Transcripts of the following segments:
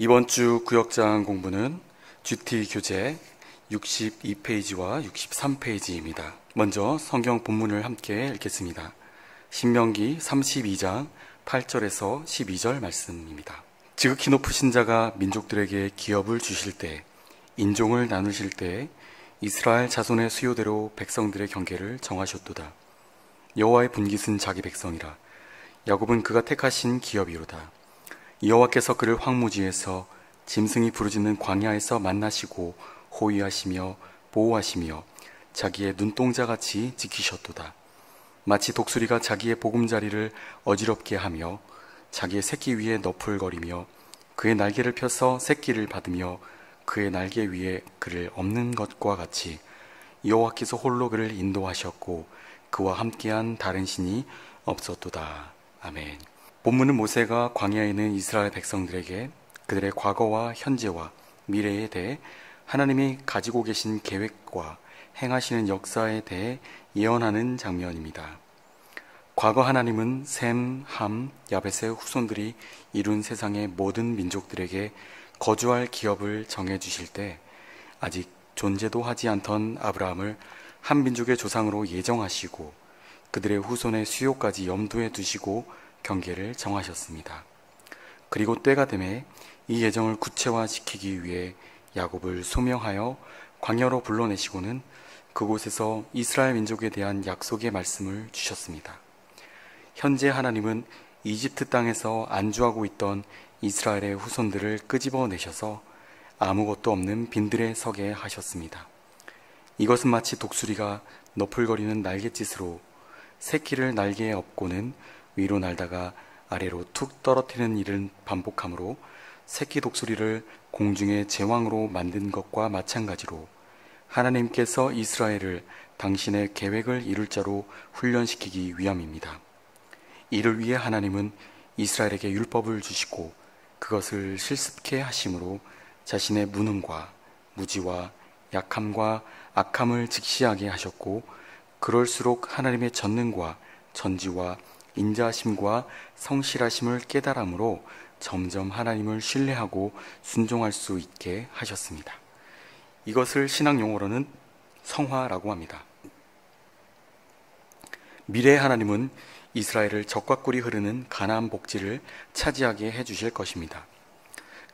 이번 주 구역장 공부는 GT 교재 62페이지와 63페이지입니다. 먼저 성경 본문을 함께 읽겠습니다. 신명기 32장 8절에서 12절 말씀입니다. 지극히 높으신 자가 민족들에게 기업을 주실 때, 인종을 나누실 때 이스라엘 자손의 수요대로 백성들의 경계를 정하셨도다. 여호와의 분깃은 자기 백성이라. 야곱은 그가 택하신 기업이로다. 여호와께서 그를 황무지에서 짐승이 부르짖는 광야에서 만나시고 호위하시며 보호하시며 자기의 눈동자같이 지키셨도다. 마치 독수리가 자기의 보금자리를 어지럽게 하며 자기의 새끼 위에 너풀거리며 그의 날개를 펴서 새끼를 받으며 그의 날개 위에 그를 엎는 것과 같이 여호와께서 홀로 그를 인도하셨고 그와 함께한 다른 신이 없었도다. 아멘. 본문은 모세가 광야에 있는 이스라엘 백성들에게 그들의 과거와 현재와 미래에 대해 하나님이 가지고 계신 계획과 행하시는 역사에 대해 예언하는 장면입니다. 과거 하나님은 셈, 함, 야벳의 후손들이 이룬 세상의 모든 민족들에게 거주할 기업을 정해주실 때 아직 존재도 하지 않던 아브라함을 한 민족의 조상으로 예정하시고 그들의 후손의 수요까지 염두에 두시고 경계를 정하셨습니다. 그리고 때가 되매 이 예정을 구체화시키기 위해 야곱을 소명하여 광야로 불러내시고는 그곳에서 이스라엘 민족에 대한 약속의 말씀을 주셨습니다. 현재 하나님은 이집트 땅에서 안주하고 있던 이스라엘의 후손들을 끄집어내셔서 아무것도 없는 빈들에 서게 하셨습니다. 이것은 마치 독수리가 너풀거리는 날갯짓으로 새끼를 날개에 업고는 위로 날다가 아래로 툭 떨어뜨리는 일을 반복하므로 새끼 독수리를 공중의 제왕으로 만든 것과 마찬가지로 하나님께서 이스라엘을 당신의 계획을 이룰 자로 훈련시키기 위함입니다. 이를 위해 하나님은 이스라엘에게 율법을 주시고 그것을 실습케 하심으로 자신의 무능과 무지와 약함과 악함을 직시하게 하셨고 그럴수록 하나님의 전능과 전지와 인자하심과 성실하심을 깨달음으로 점점 하나님을 신뢰하고 순종할 수 있게 하셨습니다. 이것을 신학 용어로는 성화라고 합니다. 미래의 하나님은 이스라엘을 적과 꿀이 흐르는 가나안 복지를 차지하게 해주실 것입니다.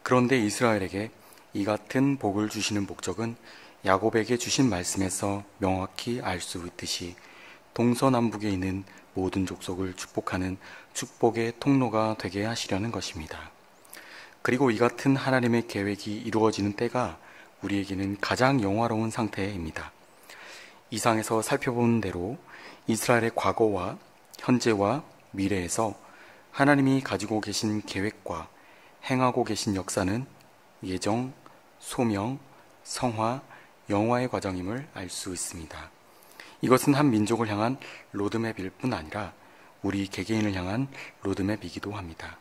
그런데 이스라엘에게 이 같은 복을 주시는 목적은 야곱에게 주신 말씀에서 명확히 알 수 있듯이 동서남북에 있는 모든 족속을 축복하는 축복의 통로가 되게 하시려는 것입니다. 그리고 이 같은 하나님의 계획이 이루어지는 때가 우리에게는 가장 영화로운 상태입니다. 이상에서 살펴본 대로 이스라엘의 과거와 현재와 미래에서 하나님이 가지고 계신 계획과 행하고 계신 역사는 예정, 소명, 성화, 영화의 과정임을 알 수 있습니다. 이것은 한 민족을 향한 로드맵일 뿐 아니라 우리 개개인을 향한 로드맵이기도 합니다.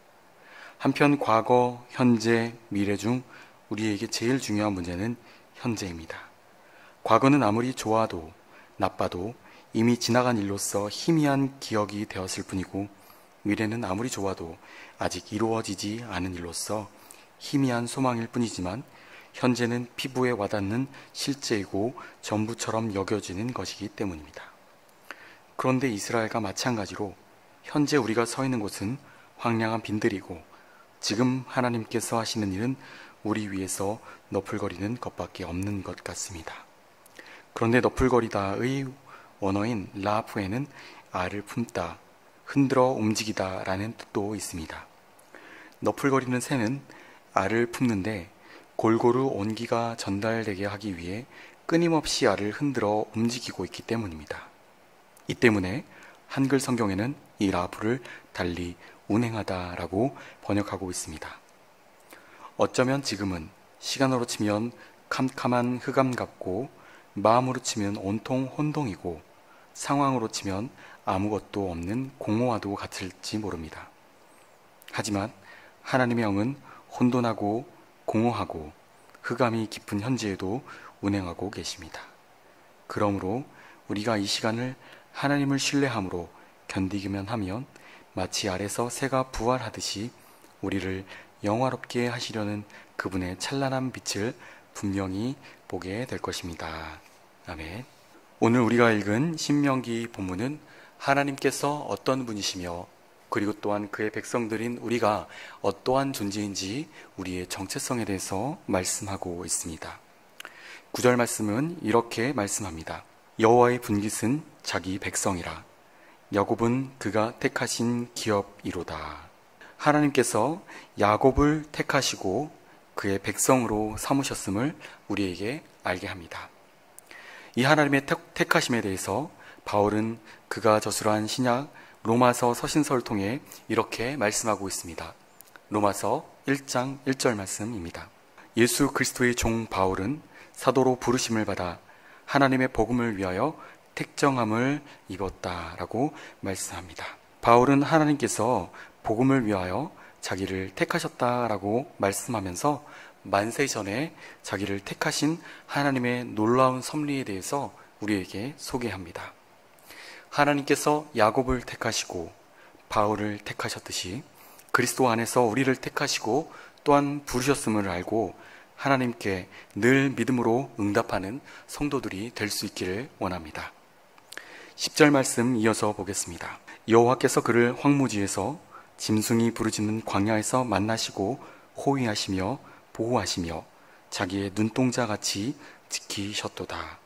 한편 과거, 현재, 미래 중 우리에게 제일 중요한 문제는 현재입니다. 과거는 아무리 좋아도 나빠도 이미 지나간 일로서 희미한 기억이 되었을 뿐이고 미래는 아무리 좋아도 아직 이루어지지 않은 일로서 희미한 소망일 뿐이지만 현재는 피부에 와닿는 실제이고 전부처럼 여겨지는 것이기 때문입니다. 그런데 이스라엘과 마찬가지로 현재 우리가 서 있는 곳은 황량한 빈들이고 지금 하나님께서 하시는 일은 우리 위에서 너풀거리는 것밖에 없는 것 같습니다. 그런데 너풀거리다의 원어인 라프에는 알을 품다, 흔들어 움직이다 라는 뜻도 있습니다. 너풀거리는 새는 알을 품는데 골고루 온기가 전달되게 하기 위해 끊임없이 알을 흔들어 움직이고 있기 때문입니다. 이 때문에 한글 성경에는 이 라프를 달리 운행하다라고 번역하고 있습니다. 어쩌면 지금은 시간으로 치면 캄캄한 흑암 같고 마음으로 치면 온통 혼동이고 상황으로 치면 아무것도 없는 공허와도 같을지 모릅니다. 하지만 하나님의 영은 혼돈하고 공허하고 흑암이 깊은 현재에도 운행하고 계십니다. 그러므로 우리가 이 시간을 하나님을 신뢰함으로 견디기만 하면 마치 알에서 새가 부활하듯이 우리를 영화롭게 하시려는 그분의 찬란한 빛을 분명히 보게 될 것입니다. 아멘. 오늘 우리가 읽은 신명기 본문은 하나님께서 어떤 분이시며 그리고 또한 그의 백성들인 우리가 어떠한 존재인지 우리의 정체성에 대해서 말씀하고 있습니다. 9절 말씀은 이렇게 말씀합니다. 여호와의 분깃은 자기 백성이라 야곱은 그가 택하신 기업이로다. 하나님께서 야곱을 택하시고 그의 백성으로 삼으셨음을 우리에게 알게 합니다. 이 하나님의 택하심에 대해서 바울은 그가 저술한 신약 로마서 서신서를 통해 이렇게 말씀하고 있습니다. 로마서 1장 1절 말씀입니다. 예수 그리스도의 종 바울은 사도로 부르심을 받아 하나님의 복음을 위하여 택정함을 입었다라고 말씀합니다. 바울은 하나님께서 복음을 위하여 자기를 택하셨다라고 말씀하면서 만세 전에 자기를 택하신 하나님의 놀라운 섭리에 대해서 우리에게 소개합니다. 하나님께서 야곱을 택하시고 바울을 택하셨듯이 그리스도 안에서 우리를 택하시고 또한 부르셨음을 알고 하나님께 늘 믿음으로 응답하는 성도들이 될 수 있기를 원합니다. 10절 말씀 이어서 보겠습니다. 여호와께서 그를 황무지에서 짐승이 부르짖는 광야에서 만나시고 호위하시며 보호하시며 자기의 눈동자같이 지키셨도다.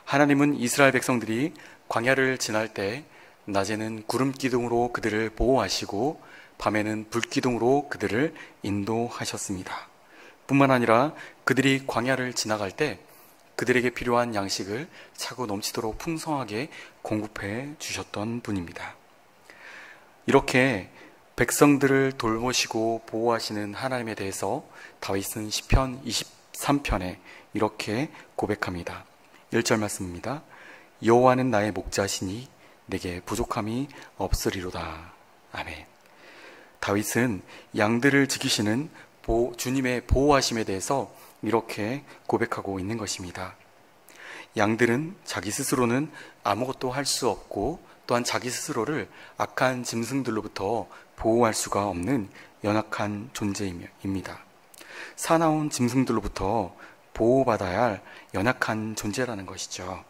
하나님은 이스라엘 백성들이 광야를 지날 때 낮에는 구름 기둥으로 그들을 보호하시고 밤에는 불 기둥으로 그들을 인도하셨습니다. 뿐만 아니라 그들이 광야를 지나갈 때 그들에게 필요한 양식을 차고 넘치도록 풍성하게 공급해 주셨던 분입니다. 이렇게 백성들을 돌보시고 보호하시는 하나님에 대해서 다윗은 시편 23편에 이렇게 고백합니다. 1절 말씀입니다. 여호와는 나의 목자시니 내게 부족함이 없으리로다. 아멘. 다윗은 양들을 지키시는 주님의 보호하심에 대해서 이렇게 고백하고 있는 것입니다. 양들은 자기 스스로는 아무것도 할 수 없고 또한 자기 스스로를 악한 짐승들로부터 보호할 수가 없는 연약한 존재입니다. 사나운 짐승들로부터 보호받아야 할 연약한 존재라는 것이죠.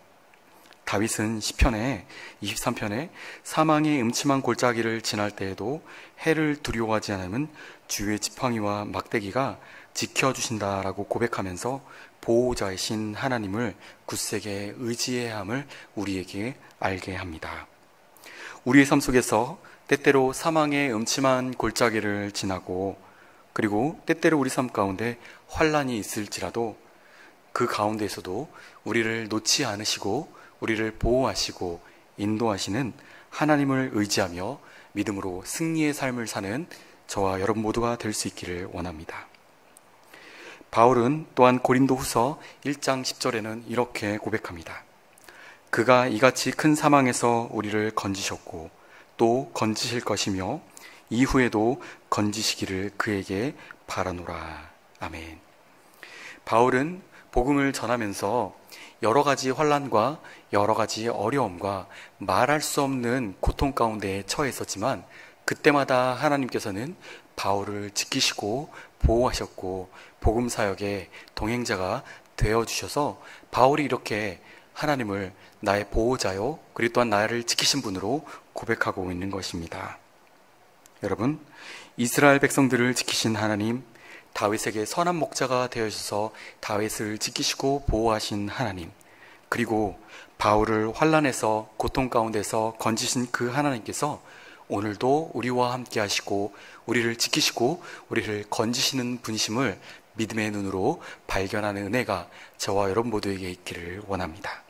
다윗은 시편에 23편에 사망의 음침한 골짜기를 지날 때에도 해를 두려워하지 않으면 주의 지팡이와 막대기가 지켜주신다라고 고백하면서 보호자이신 하나님을 굳세게 의지해야 함을 우리에게 알게 합니다. 우리의 삶 속에서 때때로 사망의 음침한 골짜기를 지나고 그리고 때때로 우리 삶 가운데 환난이 있을지라도 그 가운데에서도 우리를 놓지 않으시고 우리를 보호하시고 인도하시는 하나님을 의지하며 믿음으로 승리의 삶을 사는 저와 여러분 모두가 될 수 있기를 원합니다. 바울은 또한 고린도후서 1장 10절에는 이렇게 고백합니다. 그가 이같이 큰 사망에서 우리를 건지셨고 또 건지실 것이며 이후에도 건지시기를 그에게 바라노라. 아멘. 바울은 복음을 전하면서 여러 가지 환난과 여러 가지 어려움과 말할 수 없는 고통 가운데 처했었지만 그때마다 하나님께서는 바울을 지키시고 보호하셨고 복음 사역의 동행자가 되어주셔서 바울이 이렇게 하나님을 나의 보호자요 그리고 또한 나를 지키신 분으로 고백하고 있는 것입니다. 여러분, 이스라엘 백성들을 지키신 하나님, 다윗에게 선한 목자가 되어주셔서 다윗을 지키시고 보호하신 하나님, 그리고 바울을 환난에서 고통 가운데서 건지신 그 하나님께서 오늘도 우리와 함께 하시고 우리를 지키시고 우리를 건지시는 분이심을 믿음의 눈으로 발견하는 은혜가 저와 여러분 모두에게 있기를 원합니다.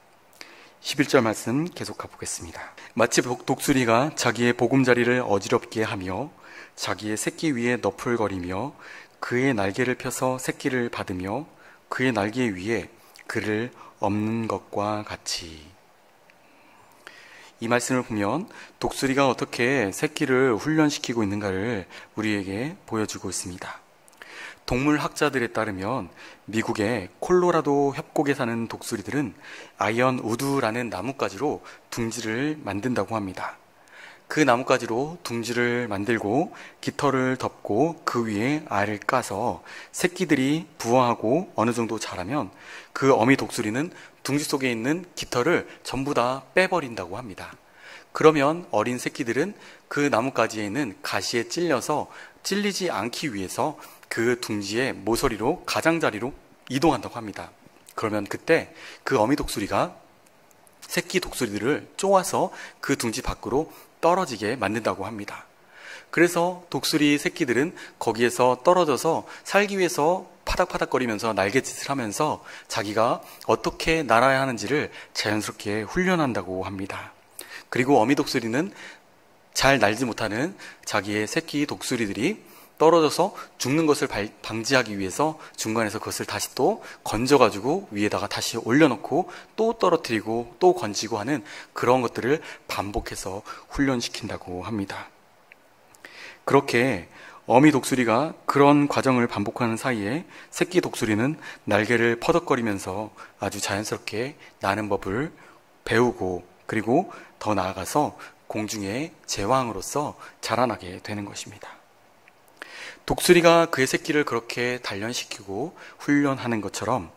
11절 말씀 계속 가보겠습니다. 마치 독수리가 자기의 보금자리를 어지럽게 하며 자기의 새끼 위에 너풀거리며 그의 날개를 펴서 새끼를 받으며 그의 날개 위에 그를 엎는 것과 같이. 이 말씀을 보면 독수리가 어떻게 새끼를 훈련시키고 있는가를 우리에게 보여주고 있습니다. 동물학자들에 따르면 미국의 콜로라도 협곡에 사는 독수리들은 아이언 우드라는 나뭇가지로 둥지를 만든다고 합니다. 그 나뭇가지로 둥지를 만들고 깃털을 덮고 그 위에 알을 까서 새끼들이 부화하고 어느 정도 자라면 그 어미 독수리는 둥지 속에 있는 깃털을 전부 다 빼버린다고 합니다. 그러면 어린 새끼들은 그 나뭇가지에 있는 가시에 찔려서 찔리지 않기 위해서 그 둥지의 모서리로 가장자리로 이동한다고 합니다. 그러면 그때 그 어미 독수리가 새끼 독수리들을 쪼아서 그 둥지 밖으로 떨어지게 만든다고 합니다. 그래서 독수리 새끼들은 거기에서 떨어져서 살기 위해서 파닥파닥거리면서 날갯짓을 하면서 자기가 어떻게 날아야 하는지를 자연스럽게 훈련한다고 합니다. 그리고 어미 독수리는 잘 날지 못하는 자기의 새끼 독수리들이 떨어져서 죽는 것을 방지하기 위해서 중간에서 그것을 다시 또 건져가지고 위에다가 다시 올려놓고 또 떨어뜨리고 또 건지고 하는 그런 것들을 반복해서 훈련시킨다고 합니다. 그렇게 어미 독수리가 그런 과정을 반복하는 사이에 새끼 독수리는 날개를 퍼덕거리면서 아주 자연스럽게 나는 법을 배우고 그리고 더 나아가서 공중의 제왕으로서 자라나게 되는 것입니다. 독수리가 그의 새끼를 그렇게 단련시키고 훈련하는 것처럼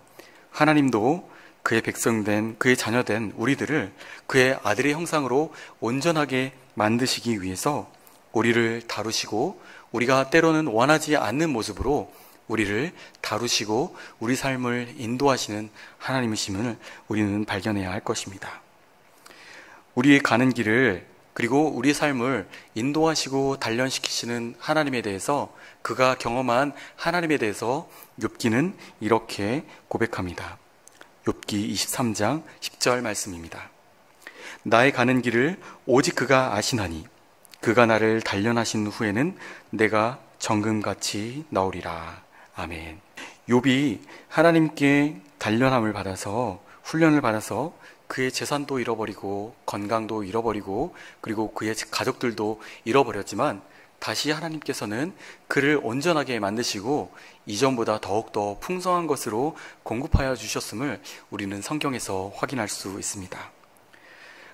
하나님도 그의 백성된, 그의 자녀된 우리들을 그의 아들의 형상으로 온전하게 만드시기 위해서 우리를 다루시고 우리가 때로는 원하지 않는 모습으로 우리를 다루시고 우리 삶을 인도하시는 하나님이심을 우리는 발견해야 할 것입니다. 우리의 가는 길을 그리고 우리 삶을 인도하시고 단련시키시는 하나님에 대해서 그가 경험한 하나님에 대해서 욥기는 이렇게 고백합니다. 욥기 23장 10절 말씀입니다. 나의 가는 길을 오직 그가 아시나니 그가 나를 단련하신 후에는 내가 정금같이 나오리라. 아멘. 욥이 하나님께 단련함을 받아서 훈련을 받아서 그의 재산도 잃어버리고 건강도 잃어버리고 그리고 그의 가족들도 잃어버렸지만 다시 하나님께서는 그를 온전하게 만드시고 이전보다 더욱더 풍성한 것으로 공급하여 주셨음을 우리는 성경에서 확인할 수 있습니다.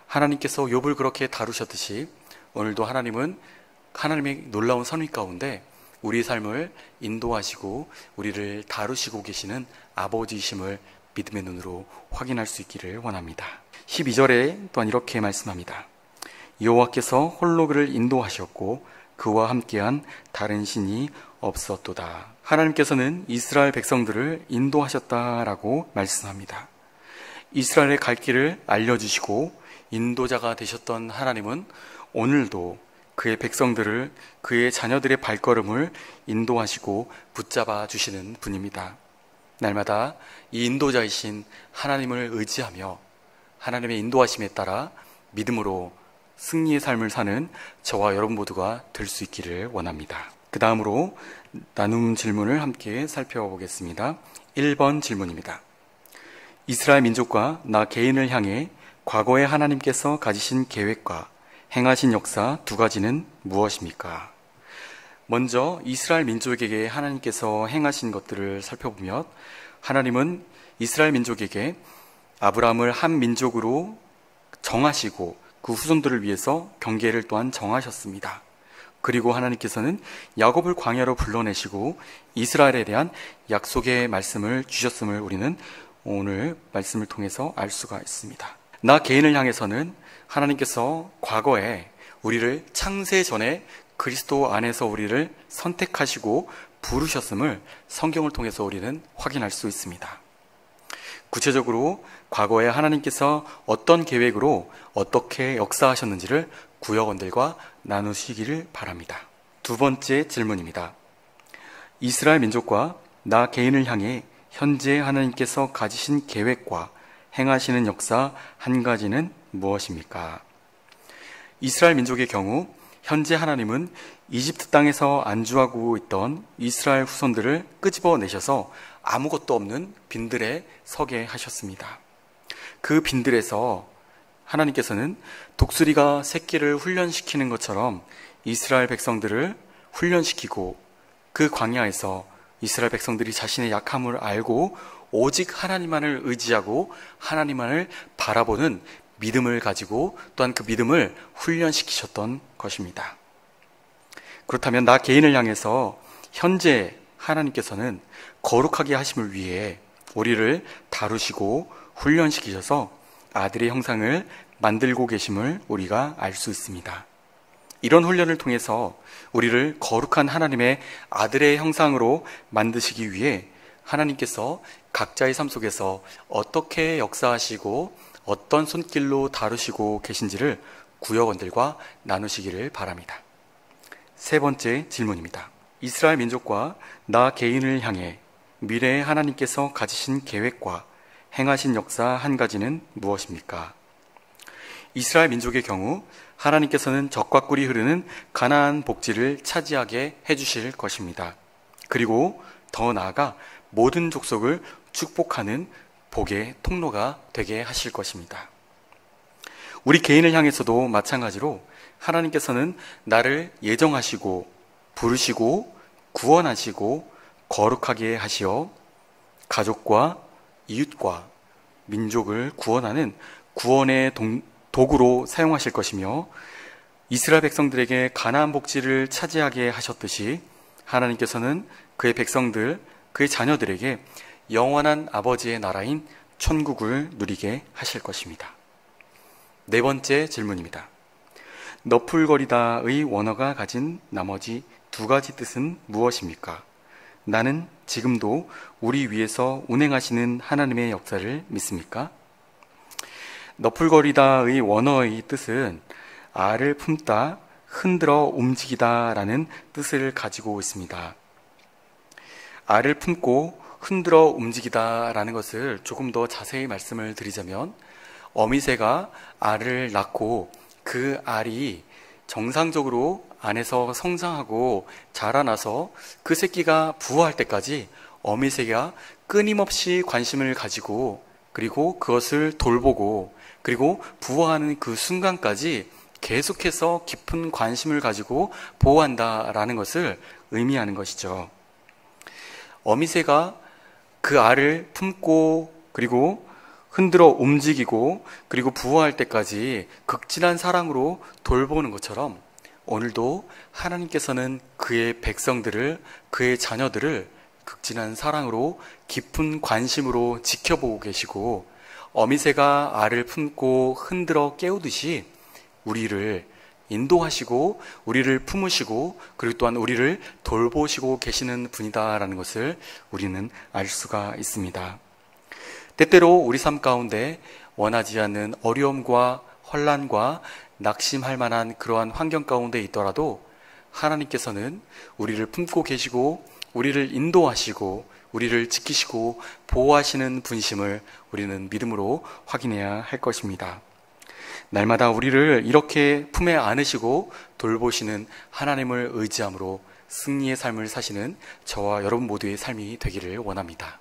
하나님께서 욥을 그렇게 다루셨듯이 오늘도 하나님은 하나님의 놀라운 선의 가운데 우리 삶을 인도하시고 우리를 다루시고 계시는 아버지이심을 믿음의 눈으로 확인할 수 있기를 원합니다. 12절에 또한 이렇게 말씀합니다. 여호와께서 홀로 그를 인도하셨고 그와 함께한 다른 신이 없었도다. 하나님께서는 이스라엘 백성들을 인도하셨다라고 말씀합니다. 이스라엘의 갈 길을 알려주시고 인도자가 되셨던 하나님은 오늘도 그의 백성들을 그의 자녀들의 발걸음을 인도하시고 붙잡아 주시는 분입니다. 날마다 이 인도자이신 하나님을 의지하며 하나님의 인도하심에 따라 믿음으로 승리의 삶을 사는 저와 여러분 모두가 될 수 있기를 원합니다. 그 다음으로 나눔 질문을 함께 살펴보겠습니다. 1번 질문입니다. 이스라엘 민족과 나 개인을 향해 과거에 하나님께서 가지신 계획과 행하신 역사 두 가지는 무엇입니까? 먼저 이스라엘 민족에게 하나님께서 행하신 것들을 살펴보면 하나님은 이스라엘 민족에게 아브라함을 한 민족으로 정하시고 그 후손들을 위해서 경계를 또한 정하셨습니다. 그리고 하나님께서는 야곱을 광야로 불러내시고 이스라엘에 대한 약속의 말씀을 주셨음을 우리는 오늘 말씀을 통해서 알 수가 있습니다. 나 개인을 향해서는 하나님께서 과거에 우리를 창세 전에 그리스도 안에서 우리를 선택하시고 부르셨음을 성경을 통해서 우리는 확인할 수 있습니다. 구체적으로 과거에 하나님께서 어떤 계획으로 어떻게 역사하셨는지를 구역원들과 나누시기를 바랍니다. 두 번째 질문입니다. 이스라엘 민족과 나 개인을 향해 현재 하나님께서 가지신 계획과 행하시는 역사 한 가지는 무엇입니까? 이스라엘 민족의 경우 현재 하나님은 이집트 땅에서 안주하고 있던 이스라엘 후손들을 끄집어내셔서 아무것도 없는 빈들에 서게 하셨습니다. 그 빈들에서 하나님께서는 독수리가 새끼를 훈련시키는 것처럼 이스라엘 백성들을 훈련시키고 그 광야에서 이스라엘 백성들이 자신의 약함을 알고 오직 하나님만을 의지하고 하나님만을 바라보는 믿음을 가지고 또한 그 믿음을 훈련시키셨던 것입니다. 그렇다면 나 개인을 향해서 현재 하나님께서는 거룩하게 하심을 위해 우리를 다루시고 훈련시키셔서 아들의 형상을 만들고 계심을 우리가 알 수 있습니다. 이런 훈련을 통해서 우리를 거룩한 하나님의 아들의 형상으로 만드시기 위해 하나님께서 각자의 삶 속에서 어떻게 역사하시고 어떤 손길로 다루시고 계신지를 구역원들과 나누시기를 바랍니다. 세 번째 질문입니다. 이스라엘 민족과 나 개인을 향해 미래에 하나님께서 가지신 계획과 행하신 역사 한 가지는 무엇입니까? 이스라엘 민족의 경우 하나님께서는 적과 꿀이 흐르는 가나안 복지를 차지하게 해주실 것입니다. 그리고 더 나아가 모든 족속을 축복하는 복의 통로가 되게 하실 것입니다. 우리 개인을 향해서도 마찬가지로 하나님께서는 나를 예정하시고 부르시고 구원하시고 거룩하게 하시어 가족과 이웃과 민족을 구원하는 구원의 도구로 사용하실 것이며 이스라엘 백성들에게 가나안 복지를 차지하게 하셨듯이 하나님께서는 그의 백성들, 그의 자녀들에게 영원한 아버지의 나라인 천국을 누리게 하실 것입니다. 네 번째 질문입니다. 너풀거리다의 원어가 가진 나머지 두 가지 뜻은 무엇입니까? 나는 지금도 우리 위에서 운행하시는 하나님의 역사를 믿습니까? 너풀거리다의 원어의 뜻은 알을 품다, 흔들어 움직이다 라는 뜻을 가지고 있습니다. 알을 품고 흔들어 움직이다 라는 것을 조금 더 자세히 말씀을 드리자면 어미새가 알을 낳고 그 알이 정상적으로 안에서 성장하고 자라나서 그 새끼가 부화할 때까지 어미새가 끊임없이 관심을 가지고 그리고 그것을 돌보고 그리고 부화하는 그 순간까지 계속해서 깊은 관심을 가지고 보호한다라는 것을 의미하는 것이죠. 어미새가 그 알을 품고 그리고 흔들어 움직이고 그리고 부화할 때까지 극진한 사랑으로 돌보는 것처럼 오늘도 하나님께서는 그의 백성들을, 그의 자녀들을 극진한 사랑으로 깊은 관심으로 지켜보고 계시고 어미새가 알을 품고 흔들어 깨우듯이 우리를 인도하시고 우리를 품으시고 그리고 또한 우리를 돌보시고 계시는 분이다라는 것을 우리는 알 수가 있습니다. 때때로 우리 삶 가운데 원하지 않는 어려움과 혼란과 낙심할 만한 그러한 환경 가운데 있더라도 하나님께서는 우리를 품고 계시고 우리를 인도하시고 우리를 지키시고 보호하시는 분심을 우리는 믿음으로 확인해야 할 것입니다. 날마다 우리를 이렇게 품에 안으시고 돌보시는 하나님을 의지함으로 승리의 삶을 사시는 저와 여러분 모두의 삶이 되기를 원합니다.